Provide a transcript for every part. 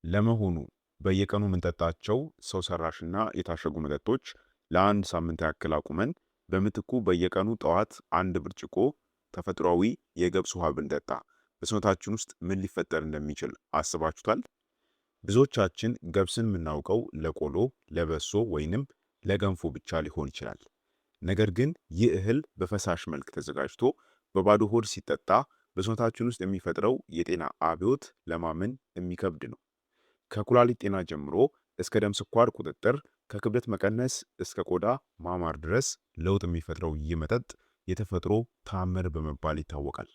ለመሆኑ በየቀኑ የምንጠጣቸው ሰው ሰራሽና የታሸጉ መጠጦች ለአንድ ሳምንት ያክል አቁመን በምትኩ በየቀኑ ጠዋት አንድ ብርጭቆ ተፈጥሯዊ የገብስ ውሃ ብንጠጣ በሰውነታችን ውስጥ ምን ሊፈጠር እንደሚችል አስባችሁታል? ብዙዎቻችን ገብስን የምናውቀው ለቆሎ፣ ለበሶ ወይንም ለገንፎ ብቻ ሊሆን ይችላል። ነገር ግን ይህ እህል በፈሳሽ መልክ ተዘጋጅቶ በባዶ ሆድ ሲጠጣ በሰውነታችን ውስጥ የሚፈጥረው የጤና አብዮት ለማመን የሚከብድ ነው። ከኩላሊት ጤና ጀምሮ እስከ ደም ስኳር ቁጥጥር፣ ከክብደት መቀነስ እስከ ቆዳ ማማር ድረስ ለውጥ የሚፈጥረው ይህ መጠጥ የተፈጥሮ ተአምር በመባል ይታወቃል።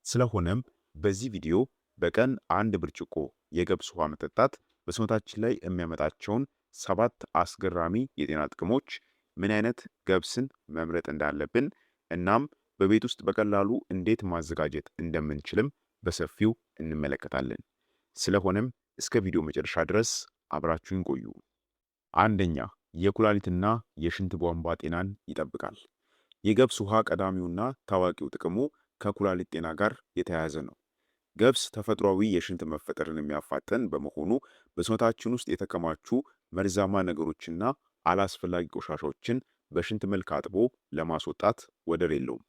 ስለሆነም በዚህ ቪዲዮ በቀን አንድ ብርጭቆ የገብስ ውሃ መጠጣት በሰውነታችን ላይ የሚያመጣቸውን 7 አስገራሚ የጤና ጥቅሞች፣ ምን አይነት ገብስን መምረጥ እንዳለብን እናም በቤት ውስጥ በቀላሉ እንዴት ማዘጋጀት እንደምንችልም በሰፊው እንመለከታለን። ስለሆነም እስከ ቪዲዮ መጨረሻ ድረስ አብራችሁን ቆዩ። አንደኛ፣ የኩላሊትና የሽንት ቧንቧ ጤናን ይጠብቃል። የገብስ ውሃ ቀዳሚውና ታዋቂው ጥቅሙ ከኩላሊት ጤና ጋር የተያያዘ ነው። ገብስ ተፈጥሯዊ የሽንት መፈጠርን የሚያፋጥን በመሆኑ በሰውነታችን ውስጥ የተከማቹ መርዛማ ነገሮችና አላስፈላጊ ቆሻሻዎችን በሽንት መልክ አጥቦ ለማስወጣት ወደር የለውም።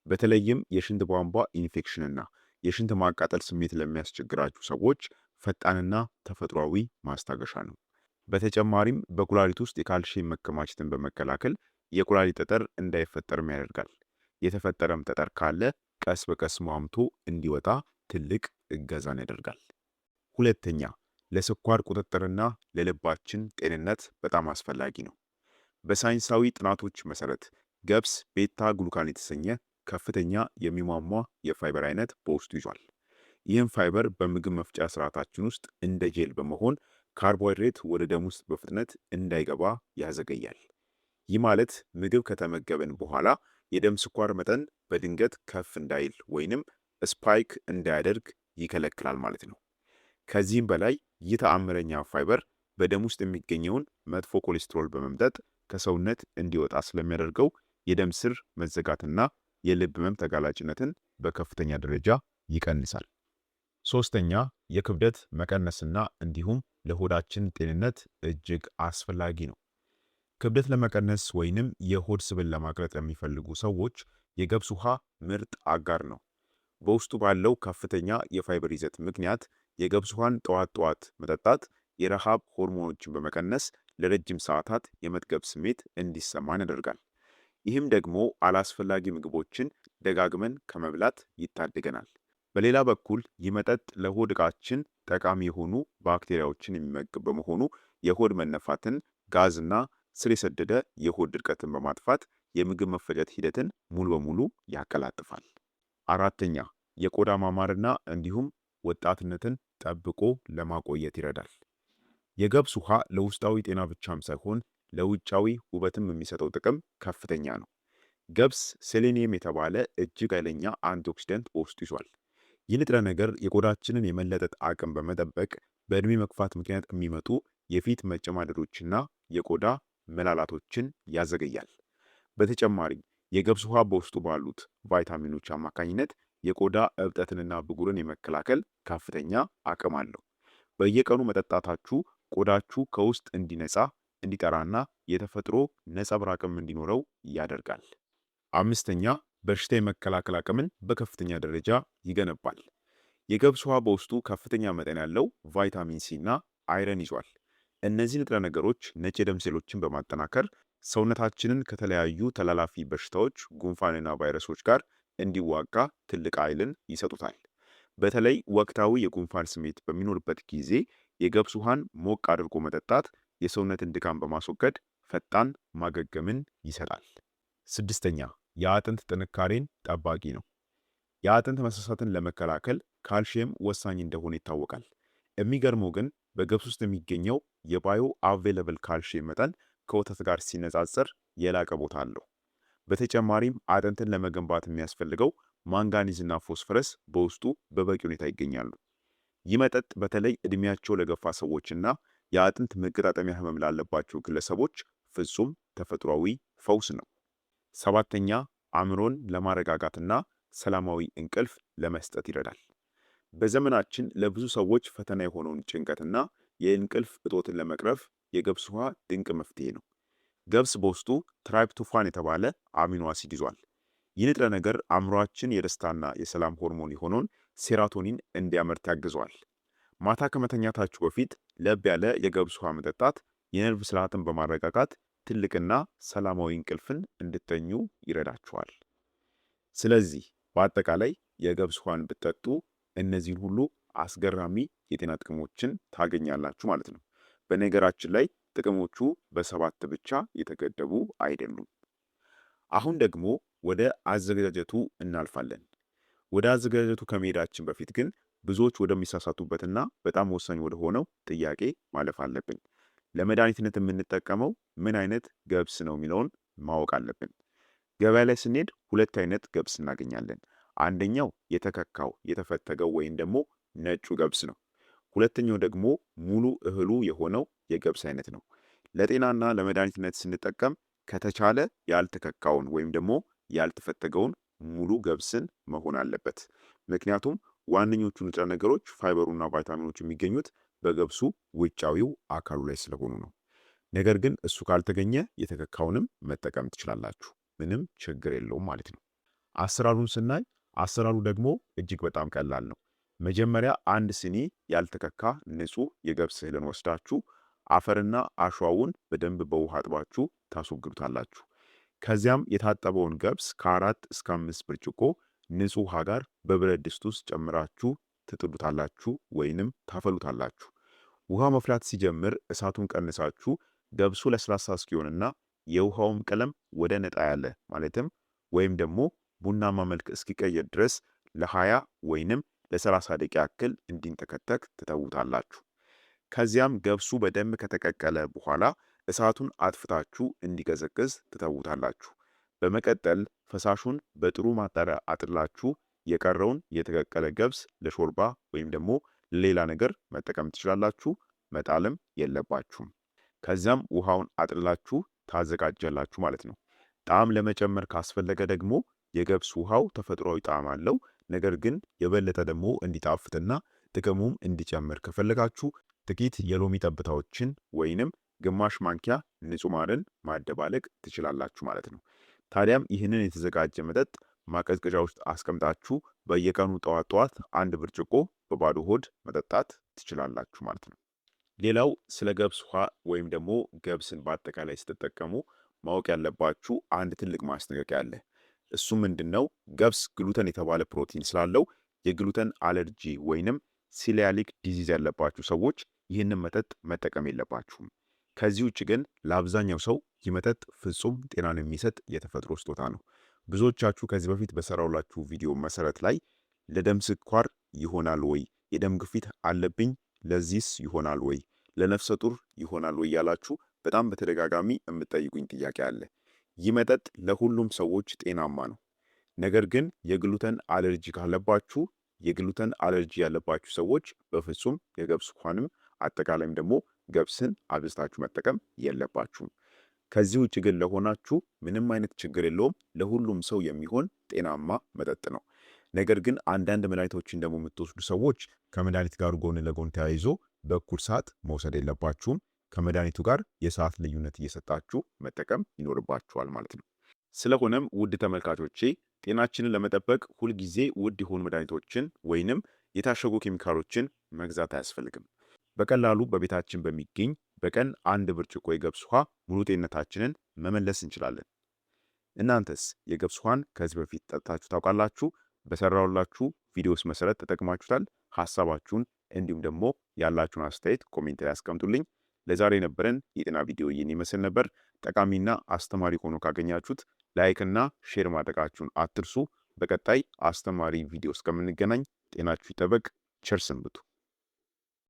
በተለይም የሽንት ቧንቧ ኢንፌክሽንና የሽንት ማቃጠል ስሜት ለሚያስቸግራችሁ ሰዎች ፈጣንና ተፈጥሯዊ ማስታገሻ ነው። በተጨማሪም በኩላሊት ውስጥ የካልሽየም መከማቸትን በመከላከል የኩላሊት ጠጠር እንዳይፈጠርም ያደርጋል። የተፈጠረም ጠጠር ካለ ቀስ በቀስ ሟምቶ እንዲወጣ ትልቅ እገዛን ያደርጋል። ሁለተኛ፣ ለስኳር ቁጥጥርና ለልባችን ጤንነት በጣም አስፈላጊ ነው። በሳይንሳዊ ጥናቶች መሰረት ገብስ ቤታ ግሉካን የተሰኘ ከፍተኛ የሚሟሟ የፋይበር አይነት በውስጡ ይዟል። ይህም ፋይበር በምግብ መፍጫ ስርዓታችን ውስጥ እንደ ጄል በመሆን ካርቦሃይድሬት ወደ ደም ውስጥ በፍጥነት እንዳይገባ ያዘገያል። ይህ ማለት ምግብ ከተመገበን በኋላ የደም ስኳር መጠን በድንገት ከፍ እንዳይል ወይንም ስፓይክ እንዳያደርግ ይከለክላል ማለት ነው። ከዚህም በላይ ይህ ተአምረኛ ፋይበር በደም ውስጥ የሚገኘውን መጥፎ ኮሌስትሮል በመምጠጥ ከሰውነት እንዲወጣ ስለሚያደርገው የደም ስር መዘጋትና የልብ ህመም ተጋላጭነትን በከፍተኛ ደረጃ ይቀንሳል። ሶስተኛ፣ የክብደት መቀነስና እንዲሁም ለሆዳችን ጤንነት እጅግ አስፈላጊ ነው። ክብደት ለመቀነስ ወይንም የሆድ ስብን ለማቅለጥ የሚፈልጉ ሰዎች የገብስ ውሃ ምርጥ አጋር ነው። በውስጡ ባለው ከፍተኛ የፋይበር ይዘት ምክንያት የገብስ ውሃን ጠዋት መጠጣት የረሃብ ሆርሞኖችን በመቀነስ ለረጅም ሰዓታት የመጥገብ ስሜት እንዲሰማን ያደርጋል። ይህም ደግሞ አላስፈላጊ ምግቦችን ደጋግመን ከመብላት ይታደገናል። በሌላ በኩል ይህ መጠጥ ለሆድ ዕቃችን ጠቃሚ የሆኑ ባክቴሪያዎችን የሚመግብ በመሆኑ የሆድ መነፋትን፣ ጋዝና ስር የሰደደ የሆድ ድርቀትን በማጥፋት የምግብ መፈጨት ሂደትን ሙሉ በሙሉ ያቀላጥፋል። አራተኛ፣ የቆዳ ማማርና እንዲሁም ወጣትነትን ጠብቆ ለማቆየት ይረዳል። የገብስ ውሃ ለውስጣዊ ጤና ብቻም ሳይሆን ለውጫዊ ውበትም የሚሰጠው ጥቅም ከፍተኛ ነው። ገብስ ሴሌኒየም የተባለ እጅግ ኃይለኛ አንቲኦክሲደንት በውስጡ ይዟል። ይህ ንጥረ ነገር የቆዳችንን የመለጠጥ አቅም በመጠበቅ በዕድሜ መግፋት ምክንያት የሚመጡ የፊት መጨማደዶችና የቆዳ መላላቶችን ያዘገያል። በተጨማሪም የገብስ ውሃ በውስጡ ባሉት ቫይታሚኖች አማካኝነት የቆዳ እብጠትንና ብጉርን የመከላከል ከፍተኛ አቅም አለው። በየቀኑ መጠጣታችሁ ቆዳችሁ ከውስጥ እንዲነጻ፣ እንዲጠራና የተፈጥሮ ነጸብራቅም እንዲኖረው ያደርጋል። አምስተኛ፣ በሽታ የመከላከል አቅምን በከፍተኛ ደረጃ ይገነባል። የገብስ ውሃ በውስጡ ከፍተኛ መጠን ያለው ቫይታሚን ሲ እና አይረን ይዟል። እነዚህ ንጥረ ነገሮች ነጭ የደም ሴሎችን በማጠናከር ሰውነታችንን ከተለያዩ ተላላፊ በሽታዎች፣ ጉንፋንና ቫይረሶች ጋር እንዲዋጋ ትልቅ ኃይልን ይሰጡታል። በተለይ ወቅታዊ የጉንፋን ስሜት በሚኖርበት ጊዜ የገብስ ውሃን ሞቅ አድርጎ መጠጣት የሰውነትን ድካም በማስወገድ ፈጣን ማገገምን ይሰጣል። ስድስተኛ፣ የአጥንት ጥንካሬን ጠባቂ ነው። የአጥንት መሳሳትን ለመከላከል ካልሽየም ወሳኝ እንደሆነ ይታወቃል። የሚገርመው ግን በገብስ ውስጥ የሚገኘው የባዮ አቬለብል ካልሽየም መጠን ከወተት ጋር ሲነጻጸር የላቀ ቦታ አለው። በተጨማሪም አጥንትን ለመገንባት የሚያስፈልገው ማንጋኒዝና ፎስፈረስ በውስጡ በበቂ ሁኔታ ይገኛሉ። ይህ መጠጥ በተለይ ዕድሜያቸው ለገፋ ሰዎችና የአጥንት መገጣጠሚያ ህመም ላለባቸው ግለሰቦች ፍጹም ተፈጥሯዊ ፈውስ ነው። ሰባተኛ፣ አእምሮን ለማረጋጋትና ሰላማዊ እንቅልፍ ለመስጠት ይረዳል። በዘመናችን ለብዙ ሰዎች ፈተና የሆነውን ጭንቀትና የእንቅልፍ እጦትን ለመቅረፍ የገብስ ውሃ ድንቅ መፍትሄ ነው። ገብስ በውስጡ ትራይፕቶፋን የተባለ አሚኖ አሲድ ይዟል። ይህ ንጥረ ነገር አእምሯችን የደስታና የሰላም ሆርሞን የሆነውን ሴራቶኒን እንዲያመርት ያግዘዋል። ማታ ከመተኛታችሁ በፊት ለብ ያለ የገብስ ውሃ መጠጣት የነርቭ ስርዓትን በማረጋጋት ትልቅና ሰላማዊ እንቅልፍን እንድተኙ ይረዳችኋል። ስለዚህ በአጠቃላይ የገብስ ውሃን ብትጠጡ እነዚህን ሁሉ አስገራሚ የጤና ጥቅሞችን ታገኛላችሁ ማለት ነው። በነገራችን ላይ ጥቅሞቹ በ7 ብቻ የተገደቡ አይደሉም። አሁን ደግሞ ወደ አዘገጃጀቱ እናልፋለን። ወደ አዘገጃጀቱ ከመሄዳችን በፊት ግን ብዙዎች ወደሚሳሳቱበትና በጣም ወሳኝ ወደ ሆነው ጥያቄ ማለፍ አለብን። ለመድኃኒትነት የምንጠቀመው ምን አይነት ገብስ ነው የሚለውን ማወቅ አለብን። ገበያ ላይ ስንሄድ 2 አይነት ገብስ እናገኛለን። አንደኛው የተከካው የተፈተገው ወይም ደግሞ ነጩ ገብስ ነው። ሁለተኛው ደግሞ ሙሉ እህሉ የሆነው የገብስ አይነት ነው። ለጤናና ለመድኃኒትነት ስንጠቀም ከተቻለ ያልተከካውን ወይም ደግሞ ያልተፈተገውን ሙሉ ገብስን መሆን አለበት። ምክንያቱም ዋነኞቹ ንጥረ ነገሮች ፋይበሩና ቫይታሚኖች የሚገኙት በገብሱ ውጫዊው አካሉ ላይ ስለሆኑ ነው። ነገር ግን እሱ ካልተገኘ የተከካውንም መጠቀም ትችላላችሁ። ምንም ችግር የለውም ማለት ነው። አሰራሩን ስናይ አሰራሩ ደግሞ እጅግ በጣም ቀላል ነው። መጀመሪያ አንድ ስኒ ያልተከካ ንጹህ የገብስ እህልን ወስዳችሁ አፈርና አሸዋውን በደንብ በውሃ አጥባችሁ ታስወግዱታላችሁ። ከዚያም የታጠበውን ገብስ ከ4 እስከ 5 ብርጭቆ ንጹህ ውሃ ጋር በብረት ድስት ውስጥ ጨምራችሁ ትጥዱታላችሁ ወይንም ታፈሉታላችሁ። ውሃ መፍላት ሲጀምር እሳቱን ቀንሳችሁ ገብሱ ለስላሳ እስኪሆንና የውሃውም ቀለም ወደ ነጣ ያለ ማለትም ወይም ደግሞ ቡናማ መልክ እስኪቀየር ድረስ ለ20 ወይንም ለ30 ደቂቃ ያክል እንዲንተከተክ ትተውታላችሁ። ከዚያም ገብሱ በደንብ ከተቀቀለ በኋላ እሳቱን አጥፍታችሁ እንዲቀዘቅዝ ትተውታላችሁ። በመቀጠል ፈሳሹን በጥሩ ማጣሪያ አጥላችሁ የቀረውን የተቀቀለ ገብስ ለሾርባ ወይም ደግሞ ሌላ ነገር መጠቀም ትችላላችሁ። መጣልም የለባችሁም። ከዚያም ውሃውን አጥላችሁ ታዘጋጃላችሁ ማለት ነው። ጣዕም ለመጨመር ካስፈለገ ደግሞ የገብስ ውሃው ተፈጥሯዊ ጣዕም አለው። ነገር ግን የበለጠ ደግሞ እንዲጣፍጥና ጥቅሙም እንዲጨምር ከፈለጋችሁ ጥቂት የሎሚ ጠብታዎችን ወይንም ግማሽ ማንኪያ ንጹህ ማርን ማደባለቅ ትችላላችሁ ማለት ነው። ታዲያም ይህንን የተዘጋጀ መጠጥ ማቀዝቀዣ ውስጥ አስቀምጣችሁ በየቀኑ ጠዋት ጠዋት 1 ብርጭቆ በባዶ ሆድ መጠጣት ትችላላችሁ ማለት ነው። ሌላው ስለ ገብስ ውሃ ወይም ደግሞ ገብስን በአጠቃላይ ስትጠቀሙ ማወቅ ያለባችሁ አንድ ትልቅ ማስጠንቀቂያ አለ። እሱ ምንድነው? ገብስ ግሉተን የተባለ ፕሮቲን ስላለው የግሉተን አለርጂ ወይንም ሲሊያሊክ ዲዚዝ ያለባችሁ ሰዎች ይህንን መጠጥ መጠቀም የለባችሁም። ከዚህ ውጭ ግን ለአብዛኛው ሰው ይህ መጠጥ ፍጹም ጤናን የሚሰጥ የተፈጥሮ ስጦታ ነው። ብዙዎቻችሁ ከዚህ በፊት በሰራውላችሁ ቪዲዮ መሰረት ላይ ለደም ስኳር ይሆናል ወይ፣ የደም ግፊት አለብኝ፣ ለዚህስ ይሆናል ወይ፣ ለነፍሰ ጡር ይሆናል ወይ ያላችሁ በጣም በተደጋጋሚ የምትጠይቁኝ ጥያቄ አለ። ይህ መጠጥ ለሁሉም ሰዎች ጤናማ ነው። ነገር ግን የግሉተን አለርጂ ካለባችሁ የግሉተን አለርጂ ያለባችሁ ሰዎች በፍጹም የገብስ ውሃንም አጠቃላይም ደግሞ ገብስን አብዝታችሁ መጠቀም የለባችሁም። ከዚህ ውጭ ግን ለሆናችሁ ምንም አይነት ችግር የለውም። ለሁሉም ሰው የሚሆን ጤናማ መጠጥ ነው። ነገር ግን አንዳንድ መድኃኒቶችን ደግሞ የምትወስዱ ሰዎች ከመድኃኒት ጋር ጎን ለጎን ተያይዞ በእኩል ሰዓት መውሰድ የለባችሁም። ከመድኃኒቱ ጋር የሰዓት ልዩነት እየሰጣችሁ መጠቀም ይኖርባችኋል ማለት ነው። ስለሆነም ውድ ተመልካቾቼ ጤናችንን ለመጠበቅ ሁልጊዜ ውድ የሆኑ መድኃኒቶችን ወይንም የታሸጉ ኬሚካሎችን መግዛት አያስፈልግም። በቀላሉ በቤታችን በሚገኝ በቀን 1 ብርጭቆ የገብስ ውሃ ሙሉ ጤንነታችንን መመለስ እንችላለን። እናንተስ የገብስ ውሃን ከዚህ በፊት ጠጥታችሁ ታውቃላችሁ? በሰራሁላችሁ ቪዲዮስ መሰረት ተጠቅማችሁታል? ሐሳባችሁን እንዲሁም ደግሞ ያላችሁን አስተያየት ኮሜንት ላይ አስቀምጡልኝ። ለዛሬ የነበረን የጤና ቪዲዮ ይህን ይመስል ነበር። ጠቃሚና አስተማሪ ሆኖ ካገኛችሁት ላይክ እና ሼር ማድረጋችሁን አትርሱ። በቀጣይ አስተማሪ ቪዲዮ እስከምንገናኝ ጤናችሁ ይጠበቅ። ቸር ሰንብቱ።